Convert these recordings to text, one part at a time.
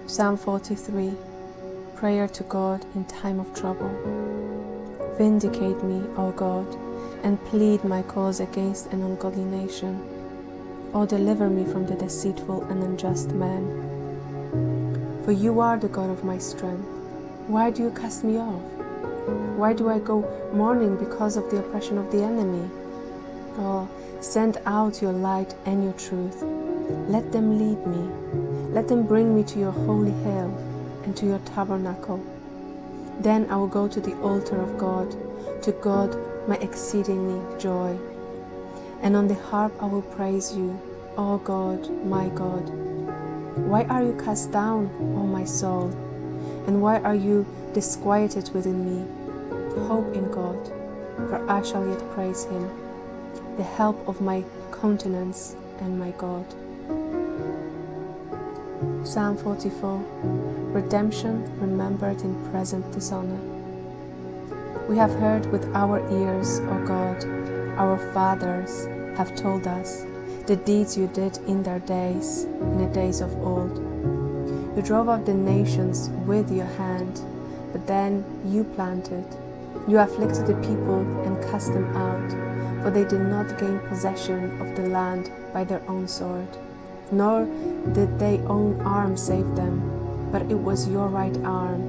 Psalm 43. Prayer to God in time of trouble. Vindicate me, O God, and plead my cause against an ungodly nation. O deliver me from the deceitful and unjust man. For you are the God of my strength. Why do you cast me off? Why do I go mourning because of the oppression of the enemy? Oh, send out your light and your truth. Let them lead me. Let them bring me to your holy hill and to your tabernacle. Then I will go to the altar of God, to God my exceedingly joy. And on the harp I will praise you, O God, my God. Why are you cast down, O my soul? And why are you disquieted within me? Hope in God, for I shall yet praise him, the help of my countenance and my God. Psalm 44. Redemption remembered in present dishonor. We have heard with our ears, O God, our fathers have told us the deeds you did in their days, in the days of old. You drove out the nations with your hand, but then you planted. You afflicted the people and cast them out, for they did not gain possession of the land by their own sword, nor did their own arm save them, but it was your right arm,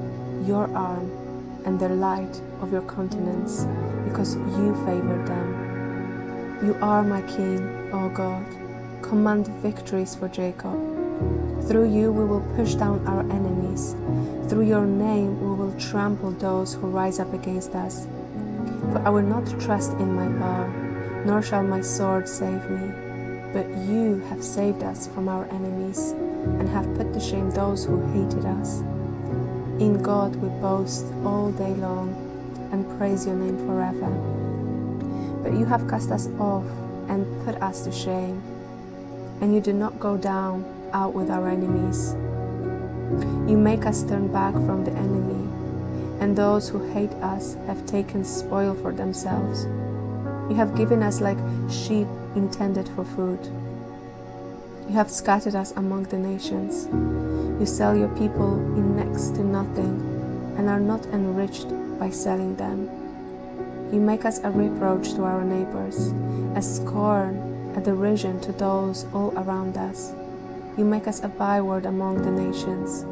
and the light of your countenance, because you favored them. You are my King, O God. Command victories for Jacob. Through you we will push down our enemies. Through your name we will trample those who rise up against us. For I will not trust in my bow, nor shall my sword save me. But you have saved us from our enemies, and have put to shame those who hated us. In God we boast all day long, and praise your name forever. But you have cast us off, and put us to shame, and you do not go down out with our enemies. You make us turn back from the enemy, and those who hate us have taken spoil for themselves. You have given us like sheep intended for food. You have scattered us among the nations. You sell your people in next to nothing, and are not enriched by selling them. You make us a reproach to our neighbors, a scorn, a derision to those all around us. You make us a byword among the nations,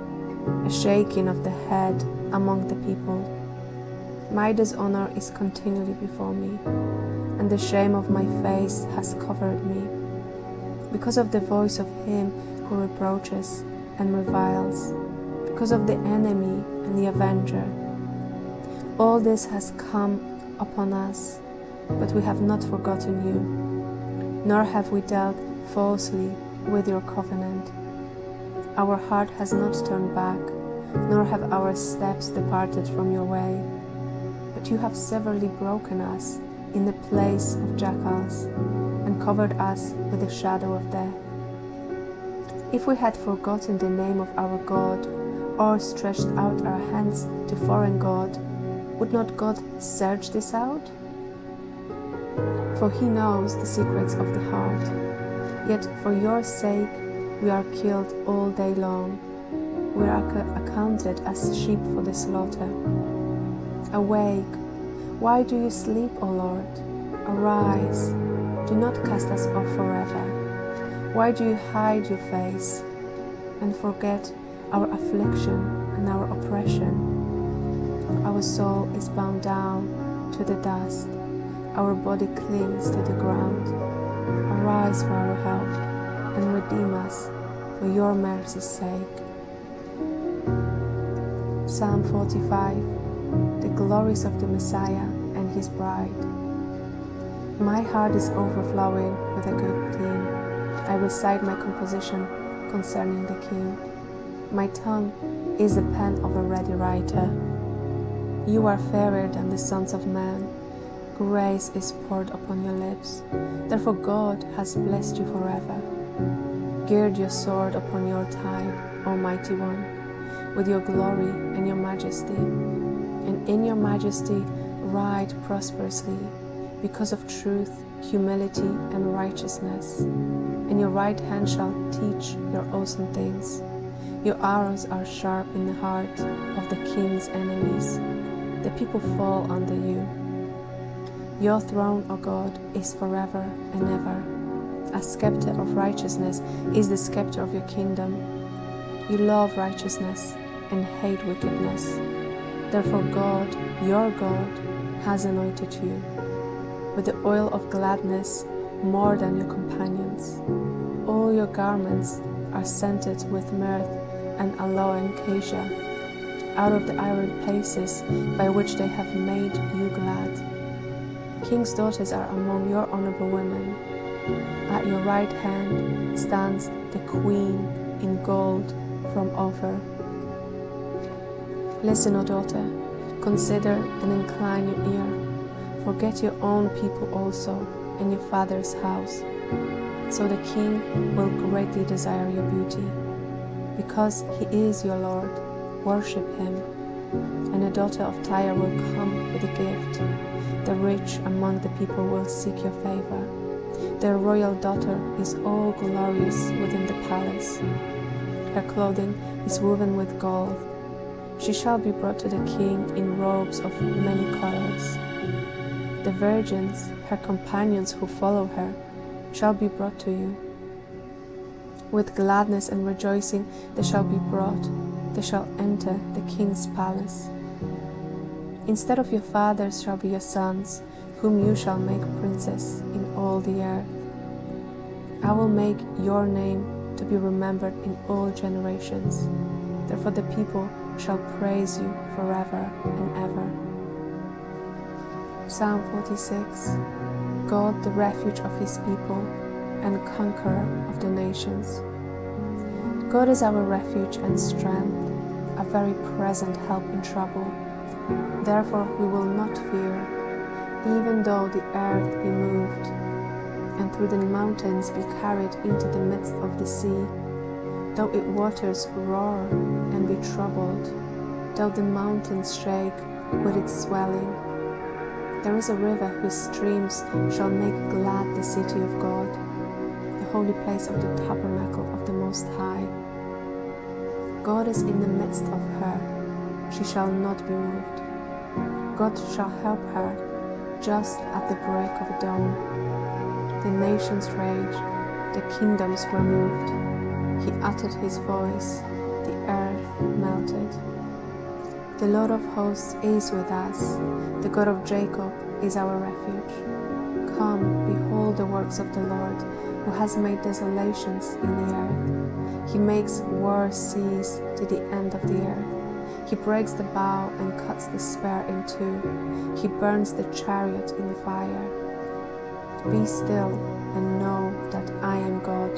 a shaking of the head among the people. My dishonor is continually before me, and the shame of my face has covered me, because of the voice of him who reproaches and reviles, because of the enemy and the avenger. All this has come upon us, but we have not forgotten you, nor have we dealt falsely with your covenant. Our heart has not turned back, nor have our steps departed from your way. But you have severely broken us in the place of jackals, and covered us with the shadow of death. If we had forgotten the name of our God, or stretched out our hands to foreign God, would not God search this out? For he knows the secrets of the heart. Yet for your sake we are killed all day long. We are accounted as sheep for the slaughter. Awake! Why do you sleep, O Lord? Arise! Do not cast us off forever. Why do you hide your face and forget our affliction and our oppression? For our soul is bound down to the dust. Our body clings to the ground. Arise for our help, and redeem us for your mercy's sake. Psalm 45. The glories of the Messiah and his bride. My heart is overflowing with a good theme. I recite my composition concerning the King. My tongue is the pen of a ready writer. You are fairer than the sons of men. Grace is poured upon your lips. Therefore God has blessed you forever. Gird your sword upon your thigh, Almighty One, with your glory and your majesty. And in your majesty ride prosperously, because of truth, humility, and righteousness. And your right hand shall teach your awesome things. Your arrows are sharp in the heart of the king's enemies. The people fall under you. Your throne, O God, is forever and ever. A scepter of righteousness is the scepter of your kingdom. You love righteousness and hate wickedness. Therefore God, your God, has anointed you with the oil of gladness more than your companions. All your garments are scented with myrrh and aloe and cassia, out of the iron places by which they have made you glad. King's daughters are among your honorable women. At your right hand stands the queen in gold from Ophir. Listen, O daughter, consider and incline your ear. Forget your own people also and your father's house. So the king will greatly desire your beauty. Because he is your Lord, worship him. And a daughter of Tyre will come with a gift. The rich among the people will seek your favor. Their royal daughter is all glorious within the palace. Her clothing is woven with gold. She shall be brought to the king in robes of many colors. The virgins, her companions who follow her, shall be brought to you. With gladness and rejoicing they shall be brought. They shall enter the king's palace. Instead of your fathers shall be your sons, whom you shall make princes in all the earth. I will make your name to be remembered in all generations. Therefore the people shall praise you forever and ever. Psalm 46. God, the refuge of his people and conqueror of the nations. God is our refuge and strength, a very present help in trouble. Therefore we will not fear, even though the earth be moved, and through the mountains be carried into the midst of the sea, though its waters roar and be troubled, though the mountains shake with its swelling. There is a river whose streams shall make glad the city of God, the holy place of the tabernacle of the Most High. God is in the midst of her. She shall not be moved. God shall help her just at the break of dawn. The nations raged, the kingdoms were moved. He uttered his voice, the earth melted. The Lord of hosts is with us. The God of Jacob is our refuge. Come, behold the works of the Lord, who has made desolations in the earth. He makes war cease to the end of the earth. He breaks the bow and cuts the spear in two. He burns the chariot in the fire. Be still and know that I am God.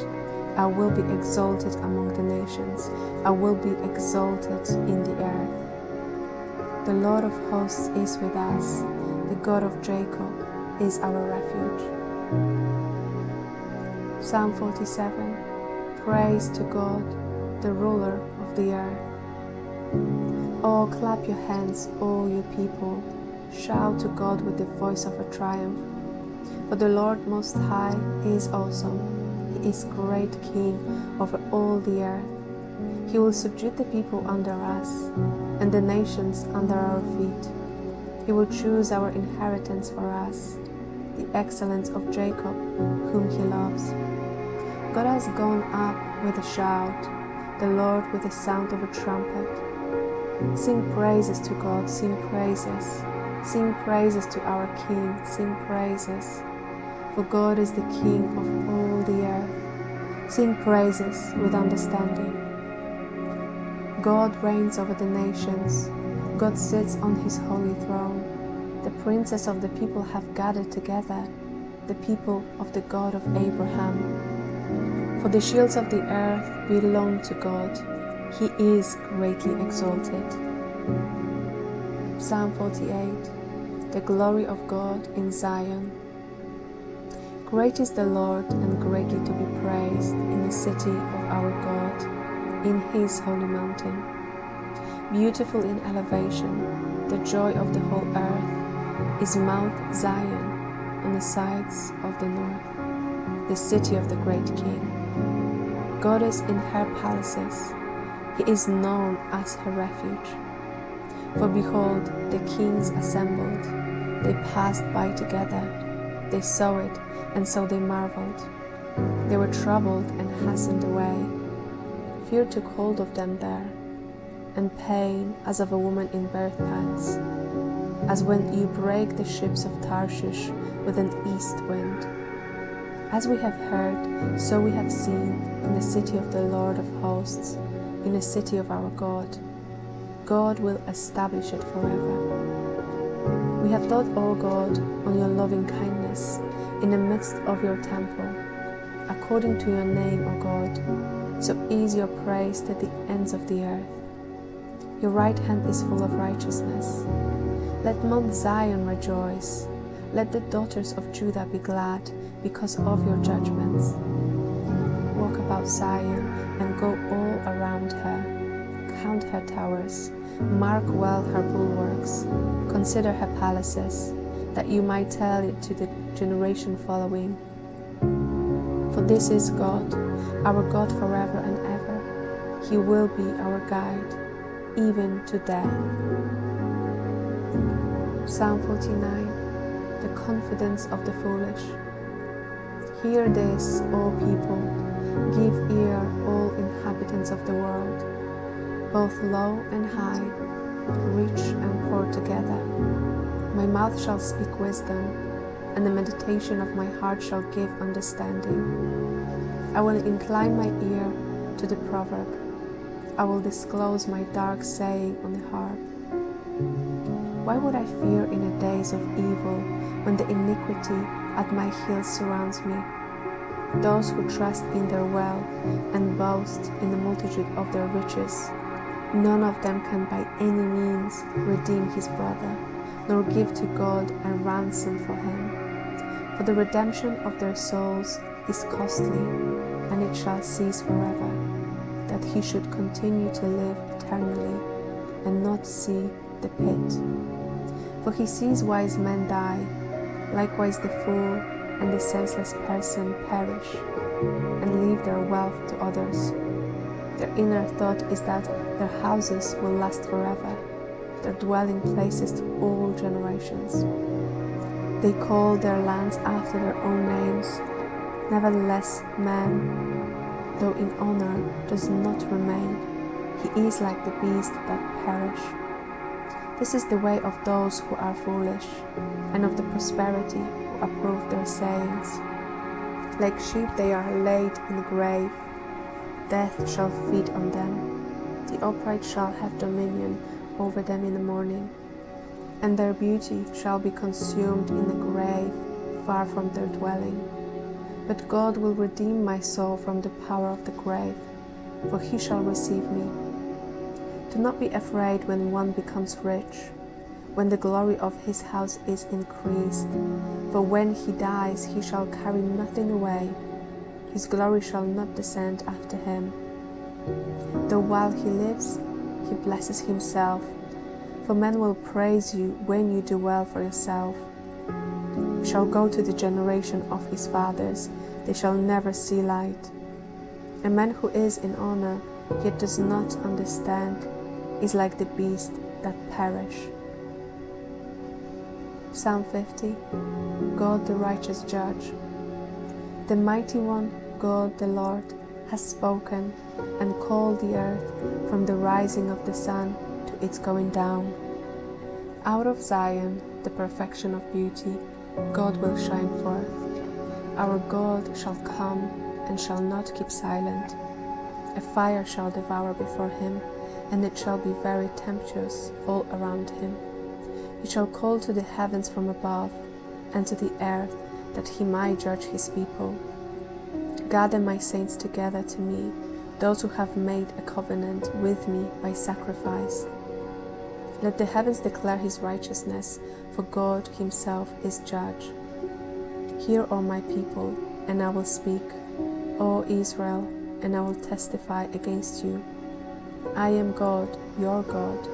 I will be exalted among the nations. I will be exalted in the earth. The Lord of hosts is with us. The God of Jacob is our refuge. Psalm 47. Praise to God, the ruler of the earth. Oh, clap your hands, all you people. Shout to God with the voice of a triumph. For the Lord Most High is awesome. He is great King over all the earth. He will subdue the people under us, and the nations under our feet. He will choose our inheritance for us, the excellence of Jacob, whom he loves. God has gone up with a shout, the Lord with the sound of a trumpet. Sing praises to God, sing praises. Sing praises to our King, sing praises. For God is the King of all the earth. Sing praises with understanding. God reigns over the nations. God sits on his holy throne. The princes of the people have gathered together, the people of the God of Abraham. For the shields of the earth belong to God. He is greatly exalted. Psalm 48. The glory of God in Zion. Great is the Lord and greatly to be praised in the city of our God, in his holy mountain. Beautiful in elevation, the joy of the whole earth, is Mount Zion on the sides of the north, the city of the great King. God is in her palaces. He is known as her refuge. For behold, the kings assembled. They passed by together. They saw it, and so they marveled. They were troubled and hastened away. Fear took hold of them there, and pain as of a woman in birth pangs, as when you break the ships of Tarshish with an east wind. As we have heard, so we have seen in the city of the Lord of hosts, in the city of our God. God will establish it forever. We have thought, O God, on your loving kindness in the midst of your temple. According to your name, O God, so is your praise to the ends of the earth. Your right hand is full of righteousness. Let Mount Zion rejoice. Let the daughters of Judah be glad because of your judgments. Walk about Zion and go all around her. Count her towers. Mark well her bulwarks. Consider her palaces, that you might tell it to the generation following. For this is God, our God forever and ever. He will be our guide, even to death. Psalm 49. The confidence of the foolish. Hear this, O people, give ear, all inhabitants of the world, both low and high, rich and poor together. My mouth shall speak wisdom, and the meditation of my heart shall give understanding. I will incline my ear to the proverb. I will disclose my dark saying on the harp. Why would I fear in the days of evil, when the iniquity at my heels surrounds me? Those who trust in their wealth and boast in the multitude of their riches, none of them can by any means redeem his brother, nor give to God a ransom for him. For the redemption of their souls is costly, and it shall cease forever, that he should continue to live eternally, and not see the pit. For he sees wise men die, likewise the fool and the senseless person perish, and leave their wealth to others. Their inner thought is that their houses will last forever, their dwelling places to all generations. They call their lands after their own names. Nevertheless, man, though in honor, does not remain. He is like the beasts that perish. This is the way of those who are foolish, and of the prosperity who approve their sayings. Like sheep they are laid in the grave. Death shall feed on them. The upright shall have dominion over them in the morning, and their beauty shall be consumed in the grave, far from their dwelling. But God will redeem my soul from the power of the grave, for he shall receive me. Do not be afraid when one becomes rich, when the glory of his house is increased. For when he dies, he shall carry nothing away. His glory shall not descend after him. Though while he lives, he blesses himself. For men will praise you when you do well for yourself. You shall go to the generation of his fathers. They shall never see light. A man who is in honor, yet does not understand, is like the beast that perish. Psalm 50. God the righteous judge. The mighty one, God the Lord, has spoken and called the earth from the rising of the sun to its going down. Out of Zion, the perfection of beauty, God will shine forth. Our God shall come and shall not keep silent. A fire shall devour before him, and it shall be very tempestuous all around him. He shall call to the heavens from above, and to the earth, that he might judge his people. Gather my saints together to me, those who have made a covenant with me by sacrifice. Let the heavens declare his righteousness, for God himself is judge. Hear, O my people, and I will speak, O Israel, and I will testify against you. I am God, your God.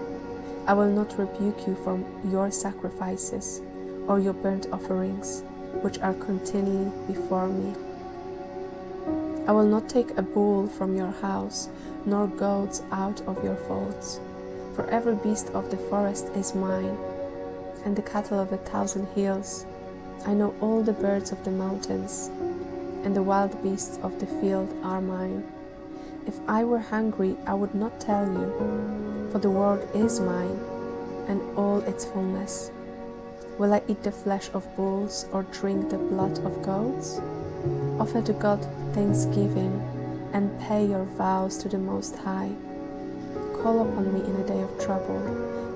I will not rebuke you for your sacrifices or your burnt offerings, which are continually before me. I will not take a bull from your house, nor goats out of your folds. For every beast of the forest is mine, and the cattle of 1,000 hills. I know all the birds of the mountains, and the wild beasts of the field are mine. If I were hungry, I would not tell you, for the world is mine, and all its fullness. Will I eat the flesh of bulls, or drink the blood of goats? Offer to God thanksgiving, and pay your vows to the Most High. Call upon me in a day of trouble.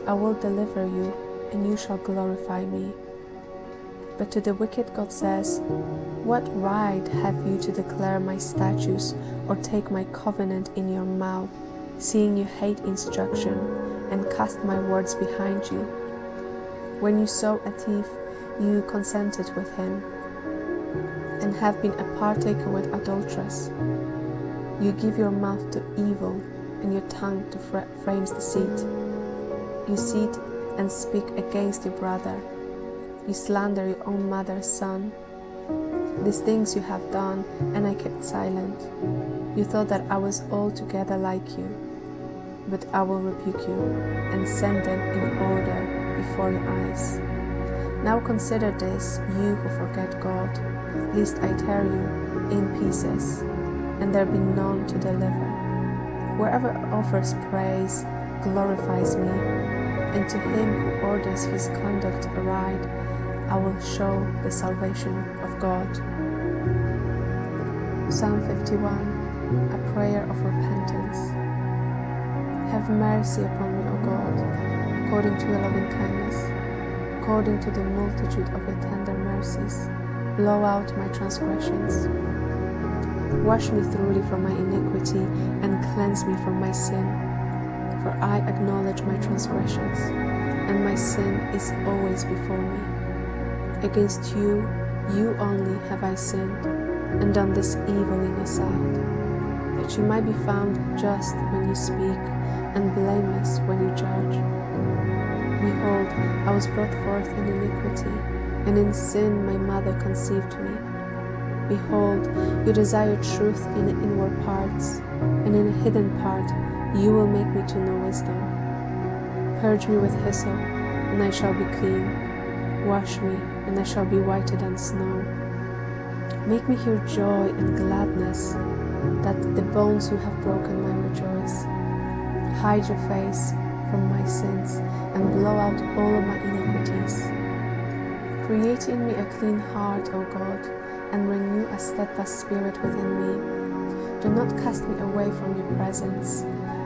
I will deliver you, and you shall glorify me. But to the wicked God says, what right have you to declare my statutes or take my covenant in your mouth, seeing you hate instruction and cast my words behind you? When you saw a thief, you consented with him, and have been a partaker with adulteress. You give your mouth to evil, and your tongue to frames deceit. You sit and speak against your brother. You slander your own mother's son. These things you have done, and I kept silent. You thought that I was altogether like you, but I will rebuke you, and send them in order before your eyes. Now consider this, you who forget God, lest I tear you in pieces, and there be none to deliver. Whoever offers praise glorifies me, and to him who orders his conduct aright, I will show the salvation of God. Psalm 51, a prayer of repentance. Have mercy upon me, O God, according to your loving kindness, according to the multitude of your tender mercies. Blow out my transgressions. Wash me thoroughly from my iniquity, and cleanse me from my sin. For I acknowledge my transgressions, and my sin is always before me. Against you, you only have I sinned, and done this evil in your sight, that you might be found just when you speak, and blameless when you judge. Behold, I was brought forth in iniquity, and in sin my mother conceived me. Behold, you desire truth in the inward parts, and in a hidden part you will make me to know wisdom. Purge me with hyssop, and I shall be clean. Wash me, and I shall be whiter than snow. Make me hear joy and gladness, that the bones you have broken may rejoice. Hide your face from my sins, and blow out all of my iniquities. Create in me a clean heart, O God, and renew a steadfast spirit within me. Do not cast me away from your presence,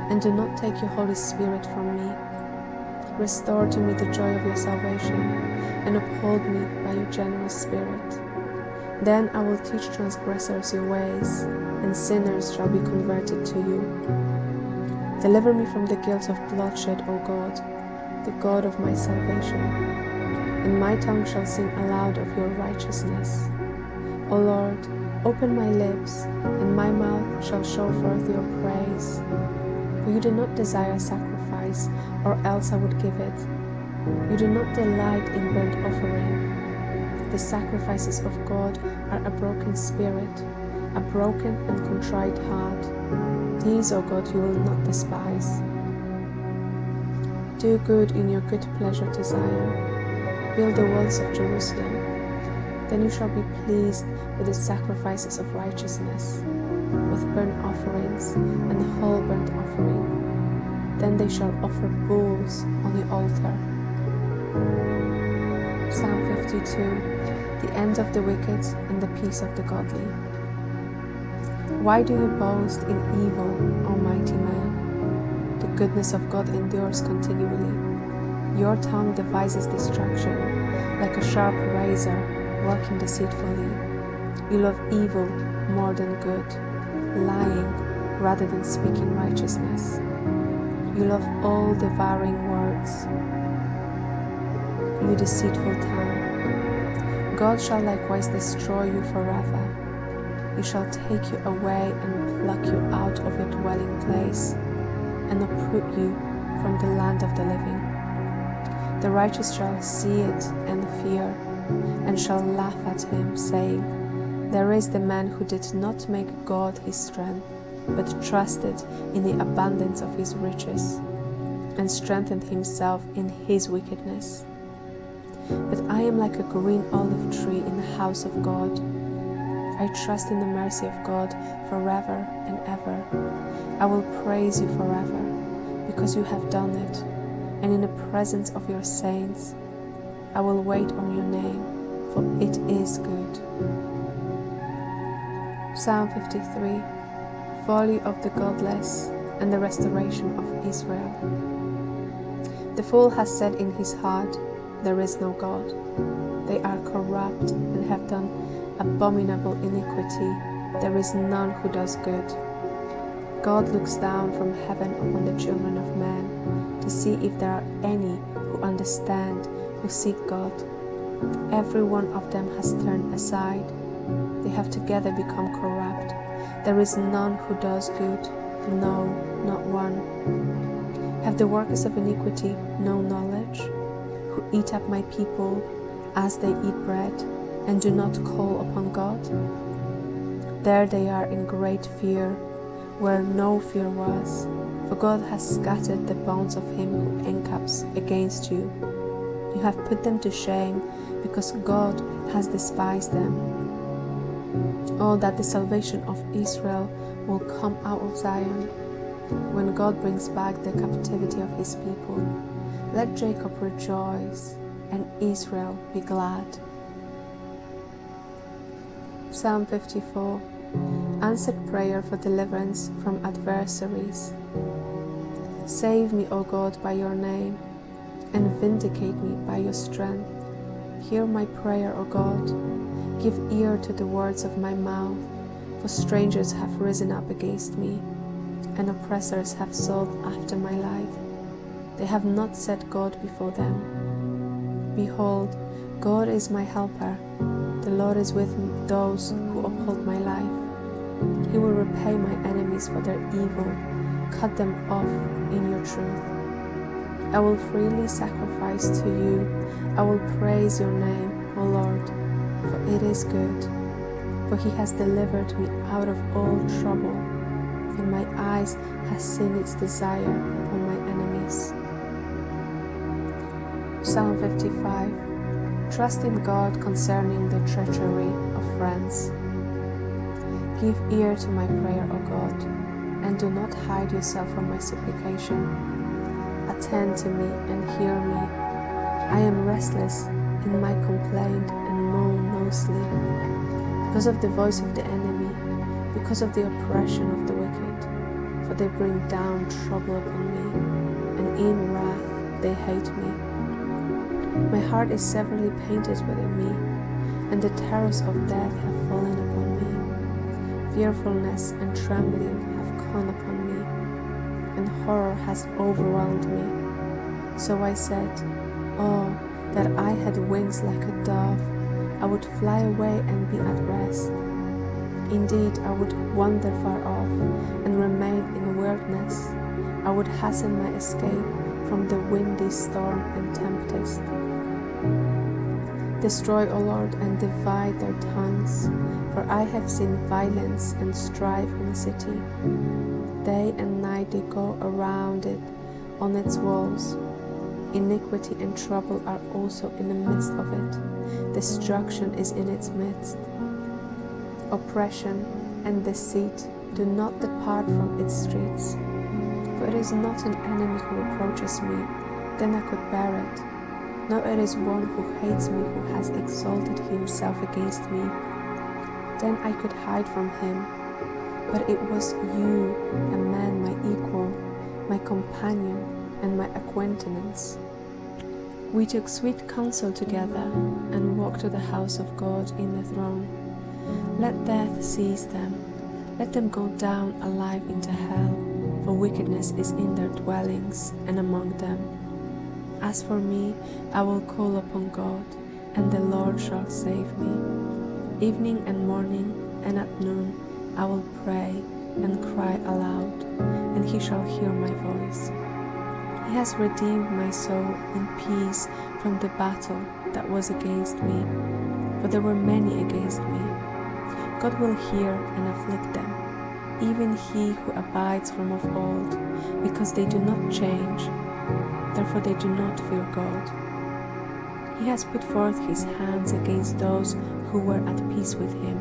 and do not take your Holy Spirit from me. Restore to me the joy of your salvation, and uphold me by your generous spirit. Then I will teach transgressors your ways, and sinners shall be converted to you. Deliver me from the guilt of bloodshed, O God, the God of my salvation, and my tongue shall sing aloud of your righteousness. O Lord, open my lips, and my mouth shall show forth your praise. For you do not desire sacrifice, or else I would give it. You do not delight in burnt offering. The sacrifices of God are a broken spirit, a broken and contrite heart. These, O God, you will not despise. Do good in your good pleasure to Zion. Build the walls of Jerusalem. Then you shall be pleased with the sacrifices of righteousness, with burnt offerings and the whole burnt offering. Then they shall offer bulls on the altar. Psalm 52, the end of the wicked and the peace of the godly. Why do you boast in evil, O mighty man? The goodness of God endures continually. Your tongue devises destruction, like a sharp razor, working deceitfully. You love evil more than good, lying rather than speaking righteousness. You love all devouring words, you deceitful tongue. God shall likewise destroy you forever. He shall take you away and pluck you out of your dwelling place, and uproot you from the land of the living. The righteous shall see it and fear, and shall laugh at him, saying, There is the man who did not make God his strength, but trusted in the abundance of his riches, and strengthened himself in his wickedness. But I am like a green olive tree in the house of God. I trust in the mercy of God forever and ever. I will praise you forever, because you have done it, and in the presence of your saints I will wait on your name, for it is good. Psalm 53. Folly of the godless and the restoration of Israel. The fool has said in his heart, there is no God. They are corrupt and have done abominable iniquity. There is none who does good. God looks down from heaven upon the children of men to see if there are any who understand, who seek God. Every one of them has turned aside. They have together become corrupt. There is none who does good, no, not one. Have the workers of iniquity no knowledge, who eat up my people as they eat bread, and do not call upon God? There they are in great fear, where no fear was, for God has scattered the bones of him who encamps against you. You have put them to shame, because God has despised them. Oh, that the salvation of Israel will come out of Zion, when God brings back the captivity of his people. Let Jacob rejoice, and Israel be glad. Psalm 54. Answered prayer for deliverance from adversaries. Save me, O God, by your name, and vindicate me by your strength. Hear my prayer, O God. Give ear to the words of my mouth, for strangers have risen up against me, and oppressors have sought after my life. They have not set God before them. Behold, God is my helper. The Lord is with those who uphold my life. He will repay my enemies for their evil, cut them off in your truth. I will freely sacrifice to you. I will praise your name, O Lord, for it is good. For he has delivered me out of all trouble, and my eyes has seen its desire upon my enemies. Psalm 55. Trust in God concerning the treachery of friends. Give ear to my prayer, O God, and do not hide yourself from my supplication. Attend to me and hear me. I am restless in my complaint and moan no sleep, because of the voice of the enemy, because of the oppression of the wicked. For they bring down trouble upon me, and in wrath they hate me. My heart is severely painted within me, and the terrors of death have fallen upon me. Fearfulness and trembling have come upon me, and horror has overwhelmed me. So I said, oh, that I had wings like a dove, I would fly away and be at rest. Indeed, I would wander far off and remain in the wilderness. I would hasten my escape from the windy storm and tempest. Destroy, O Lord, and divide their tongues, for I have seen violence and strife in the city. Day and night they go around it on its walls. Iniquity and trouble are also in the midst of it. Destruction is in its midst. Oppression and deceit do not depart from its streets. For it is not an enemy who reproaches me, then I could bear it. No, it is one who hates me, who has exalted himself against me. Then I could hide from him. But it was you, a man my equal, my companion, and my acquaintance. We took sweet counsel together, and walked to the house of God in the throne. Let death seize them. Let them go down alive into hell, for wickedness is in their dwellings and among them. As for me, I will call upon God, and the Lord shall save me. Evening and morning and at noon I will pray and cry aloud, and he shall hear my voice. He has redeemed my soul in peace from the battle that was against me, for there were many against me. God will hear and afflict them, even he who abides from of old, because they do not change, therefore they do not fear God. He has put forth his hands against those who were at peace with him.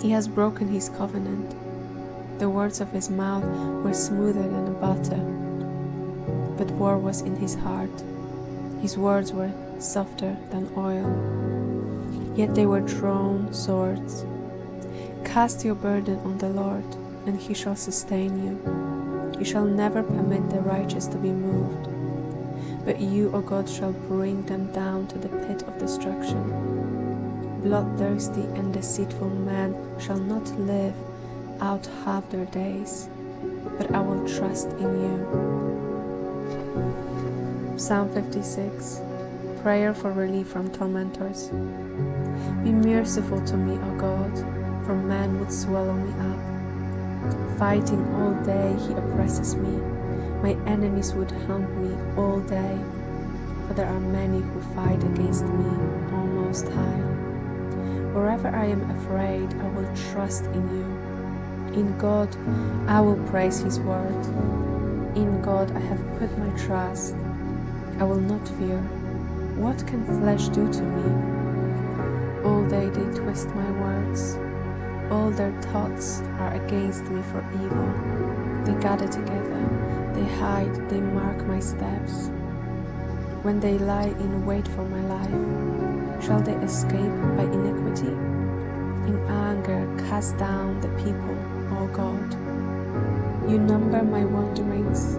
He has broken his covenant. The words of his mouth were smoother than butter, but war was in his heart. His words were softer than oil, yet they were drawn swords. Cast your burden on the Lord, and he shall sustain you. He shall never permit the righteous to be moved. But you, O God, shall bring them down to the pit of destruction. Bloodthirsty and deceitful men shall not live out half their days, but I will trust in you. Psalm 56. Prayer for relief from tormentors. Be merciful to me, O God, for man would swallow me up. Fighting all day he oppresses me. My enemies would hunt me all day, for there are many who fight against me, O Most High. Wherever I am afraid, I will trust in you. In God, I will praise his word. In God, I have put my trust. I will not fear. What can flesh do to me? All day they twist my words. All their thoughts are against me for evil. They gather together, they hide, they mark my steps. When they lie in wait for my life, shall they escape by iniquity? In anger cast down the people, O God. You number my wanderings.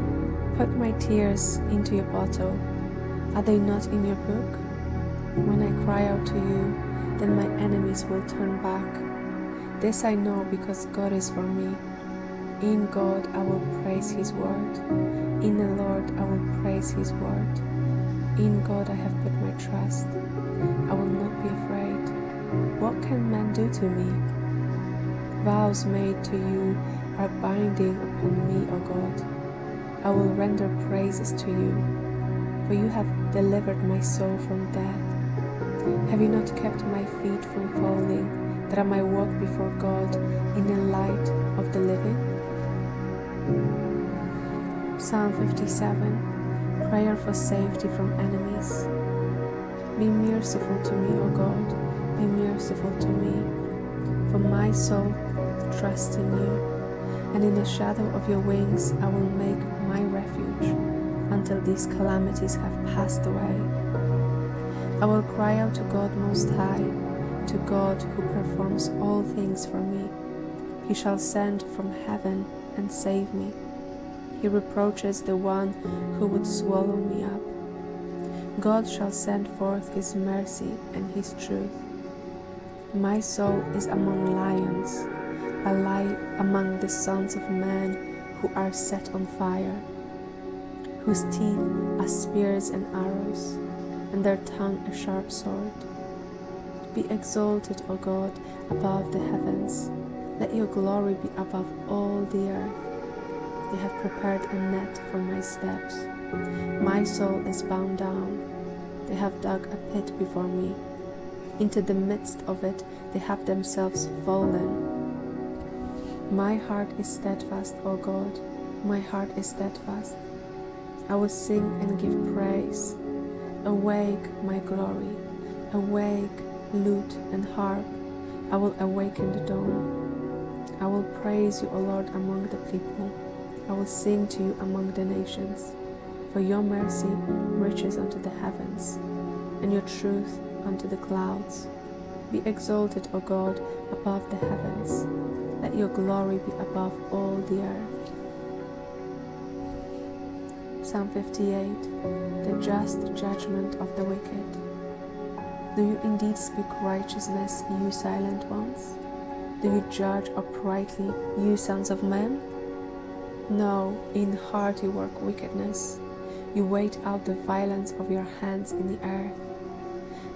Put my tears into your bottle. Are they not in your book? When I cry out to you, then my enemies will turn back. This I know because God is for me. In God I will praise his word. In the Lord I will praise his word. In God I have put my trust. I will not be afraid. What can man do to me? Vows made to you are binding upon me, O God. I will render praises to you, for you have delivered my soul from death. Have you not kept my feet from falling, that I might walk before God in the light of the living? Psalm 57. Prayer for safety from enemies. Be merciful to me, O God, be merciful to me, for my soul trusts in you, and in the shadow of your wings I will make my refuge until these calamities have passed away. I will cry out to God Most High, to God who performs all things for me. He shall send from heaven and save me. He reproaches the one who would swallow me up. God shall send forth his mercy and his truth. My soul is among lions. I lie among the sons of men who are set on fire, whose teeth are spears and arrows, and their tongue a sharp sword. Be exalted, O God, above the heavens. Let your glory be above all the earth. They have prepared a net for my steps. My soul is bound down. They have dug a pit before me. Into the midst of it they have themselves fallen. My heart is steadfast, O God. My heart is steadfast. I will sing and give praise. Awake, my glory. Awake, lute and harp. I will awaken the dawn. I will praise you, O Lord, among the people. I will sing to you among the nations. For your mercy reaches unto the heavens, and your truth unto the clouds. Be exalted, O God, above the heavens. Let your glory be above all the earth. Psalm 58. The just judgment of the wicked. Do you indeed speak righteousness, you silent ones? Do you judge uprightly, you sons of men? No, in heart you work wickedness. You wait out the violence of your hands in the earth.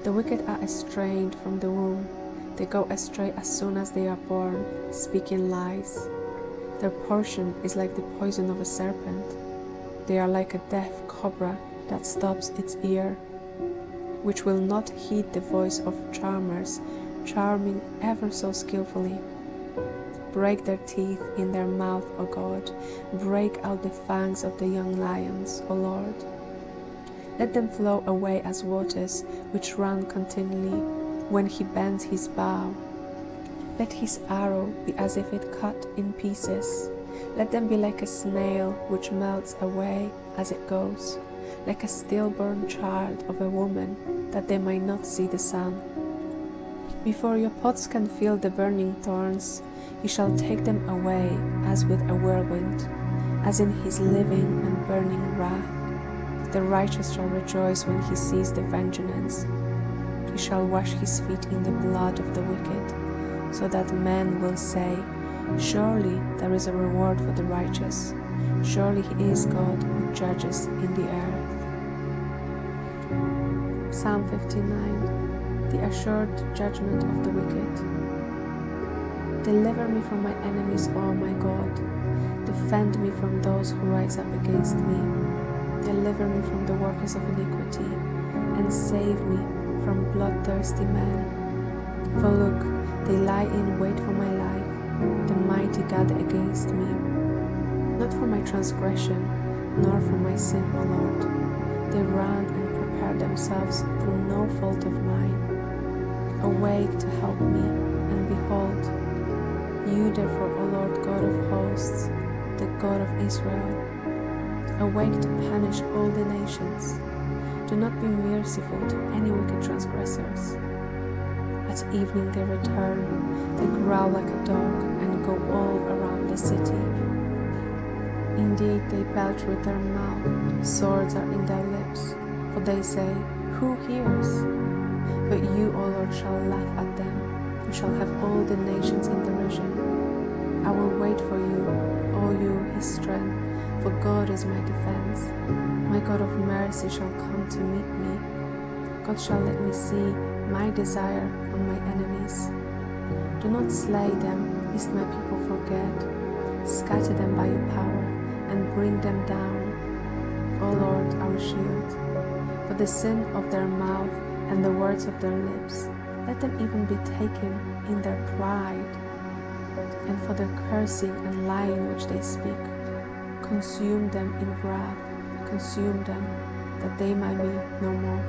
The wicked are estranged from the womb. They go astray as soon as they are born, speaking lies. Their portion is like the poison of a serpent. They are like a deaf cobra that stops its ear, which will not heed the voice of charmers, charming ever so skillfully. Break their teeth in their mouth, O God. Break out the fangs of the young lions, O Lord. Let them flow away as waters which run continually when he bends his bow. Let his arrow be as if it cut in pieces. Let them be like a snail which melts away as it goes, like a stillborn child of a woman, that they might not see the sun. Before your pots can feel the burning thorns, he shall take them away as with a whirlwind, as in his living and burning wrath. The righteous shall rejoice when he sees the vengeance. He shall wash his feet in the blood of the wicked, so that men will say, surely there is a reward for the righteous. Surely he is God who judges in the earth. Psalm 59. The assured judgment of the wicked. Deliver me from my enemies, O my God. Defend me from those who rise up against me. Deliver me from the workers of iniquity, and save me from bloodthirsty men. For look, they lie in wait for my life. The mighty gather against me. Not for my transgression, nor for my sin, O Lord. They run and prepare themselves through no fault of mine. Awake to help me, and behold, you therefore, O Lord God of hosts, the God of Israel, awake to punish all the nations. Do not be merciful to any wicked transgressors. At evening they return, they growl like a dog and go all around the city. Indeed, they belch with their mouth, swords are in their lips, for they say, who hears? But you, O Lord, shall laugh at them. You shall have all the nations in derision. I will wait for you, O you, his strength, for God is my defense. My God of mercy shall come to meet me. God shall let me see my desire on my enemies. Do not slay them, lest my people forget. Scatter them by your power, and bring them down. O Lord, our shield, for the sin of their mouth and the words of their lips, let them even be taken in their pride, and for the cursing and lying which they speak, consume them in wrath, consume them, that they might be no more.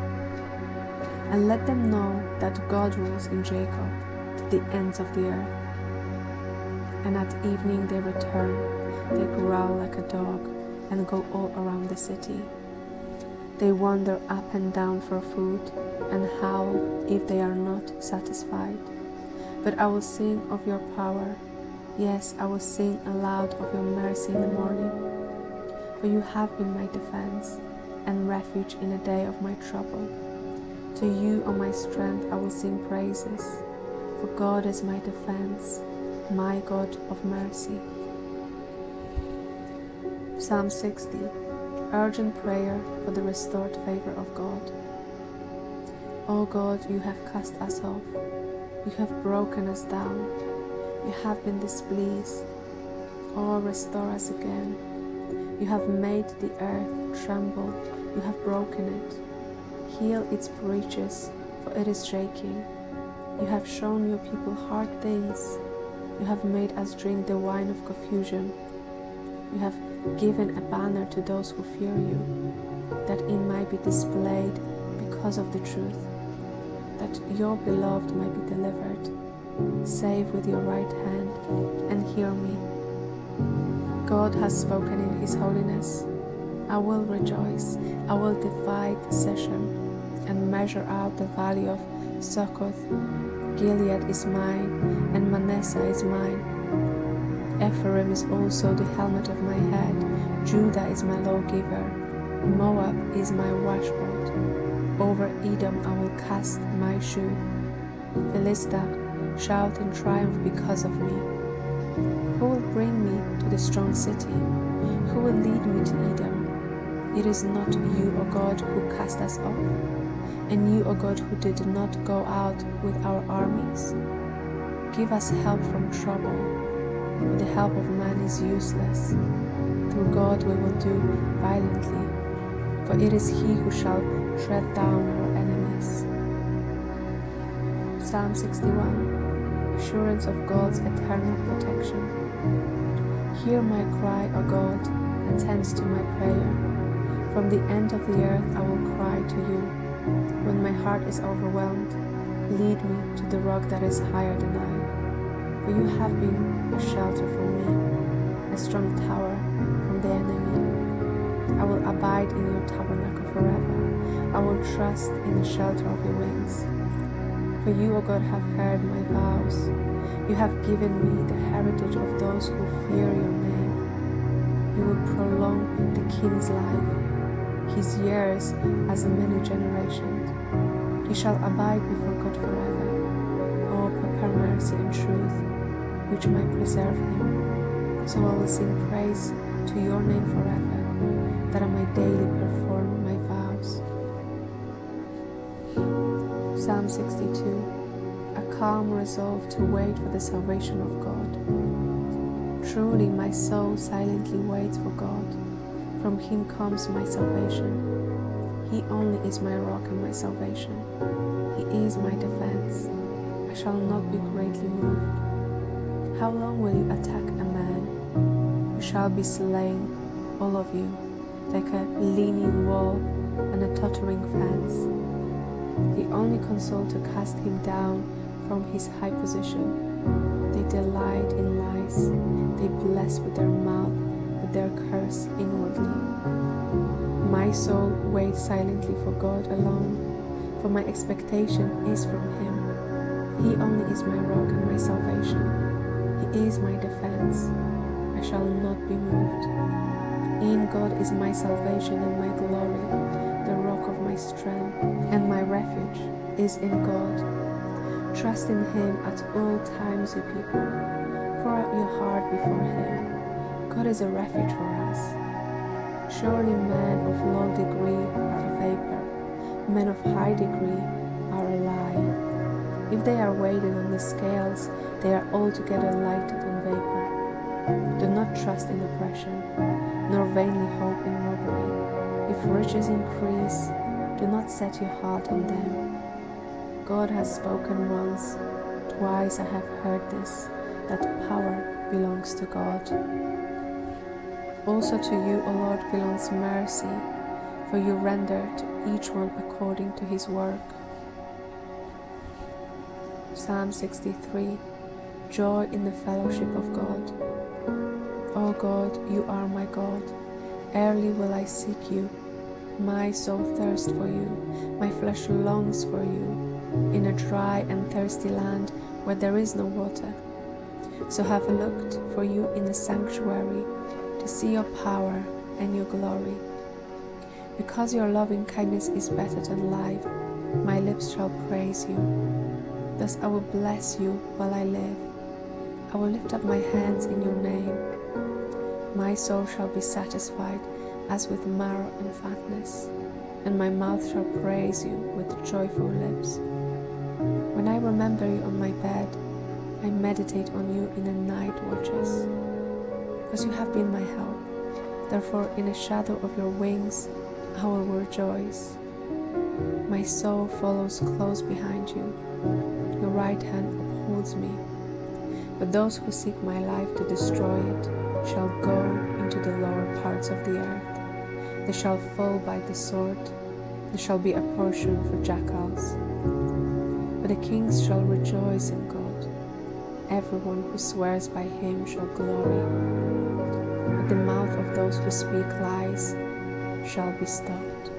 And let them know that God rules in Jacob to the ends of the earth. And at evening they return, they growl like a dog, and go all around the city. They wander up and down for food, and howl if they are not satisfied. But I will sing of your power. Yes, I will sing aloud of your mercy in the morning. For you have been my defense and refuge in the day of my trouble. To you, O my strength, I will sing praises. For God is my defense, my God of mercy. Psalm 60. Urgent prayer for the restored favor of God. O God, you have cast us off. You have broken us down. You have been displeased. Oh, restore us again. You have made the earth tremble. You have broken it. Heal its breaches, for it is shaking. You have shown your people hard things. You have made us drink the wine of confusion. You have given a banner to those who fear you, that it might be displayed because of the truth, that your beloved might be delivered. Save with your right hand and hear me. God has spoken in his holiness. I will rejoice. I will divide Session and measure out the valley of Succoth. Gilead is mine, and Manasseh is mine. Ephraim is also the helmet of my head. Judah is my lawgiver. Moab is my washboard. Over Edom I will cast my shoe. Philistia, shout in triumph because of me. Who will bring me to the strong city? Who will lead me to Edom? It is not you, O God, who cast us off, and you, O God, who did not go out with our armies. Give us help from trouble, for the help of man is useless. Through God we will do violently, for it is he who shall tread down our enemies. Psalm 61. Assurance of God's eternal protection. Hear my cry, O God, and tend to my prayer. From the end of the earth I will cry to you. When my heart is overwhelmed, lead me to the rock that is higher than I. For you have been a shelter for me, a strong tower from the enemy. I will abide in your tabernacle forever. I will trust in the shelter of your wings. For you, O God, have heard my vows. You have given me the heritage of those who fear your name. You will prolong the king's life, his years as many generations. He shall abide before God forever. Oh, prepare mercy and truth, which might preserve him. So I will sing praise to your name forever, that I may daily perform my vows. Psalm 62. A calm resolve to wait for the salvation of God. Truly my soul silently waits for God. From him comes my salvation. He only is my rock and my salvation. He is my defense. I shall not be greatly moved. How long will you attack a man? You shall be slain, all of you, like a leaning wall and a tottering fence. They only console to cast him down from his high position. They delight in lies. They bless with their mouth, with their curse inwardly. My soul waits silently for God alone, for my expectation is from him. He only is my rock and my salvation. He is my defense. I shall not be moved. In God is my salvation and my glory, the rock of my strength, and my refuge is in God. Trust in him at all times, you people. Pour out your heart before him. God is a refuge for us. Surely men of low degree are a vapor, men of high degree are a lie. If they are weighed on the scales, they are altogether lighted on vapor. Do not trust in oppression, nor vainly hope in robbery. If riches increase, do not set your heart on them. God has spoken once, twice I have heard this, that power belongs to God. Also to you, O Lord, belongs mercy, for you render to each one according to his work. Psalm 63. Joy in the fellowship of God. O God, you are my God. Early will I seek you. My soul thirsts for you. My flesh longs for you, in a dry and thirsty land where there is no water. So have looked for you in the sanctuary, to see your power and your glory. Because your loving kindness is better than life, my lips shall praise you. Thus I will bless you while I live. I will lift up my hands in your name. My soul shall be satisfied as with marrow and fatness, and my mouth shall praise you with joyful lips. When I remember you on my bed, I meditate on you in the night watches. Because you have been my help, therefore in the shadow of your wings I will rejoice. My soul follows close behind you. Your right hand upholds me. But those who seek my life to destroy it shall go into the lower parts of the earth. They shall fall by the sword. There shall be a portion for jackals. But the kings shall rejoice in God. Everyone who swears by him shall glory. But the mouth of those who speak lies shall be stopped.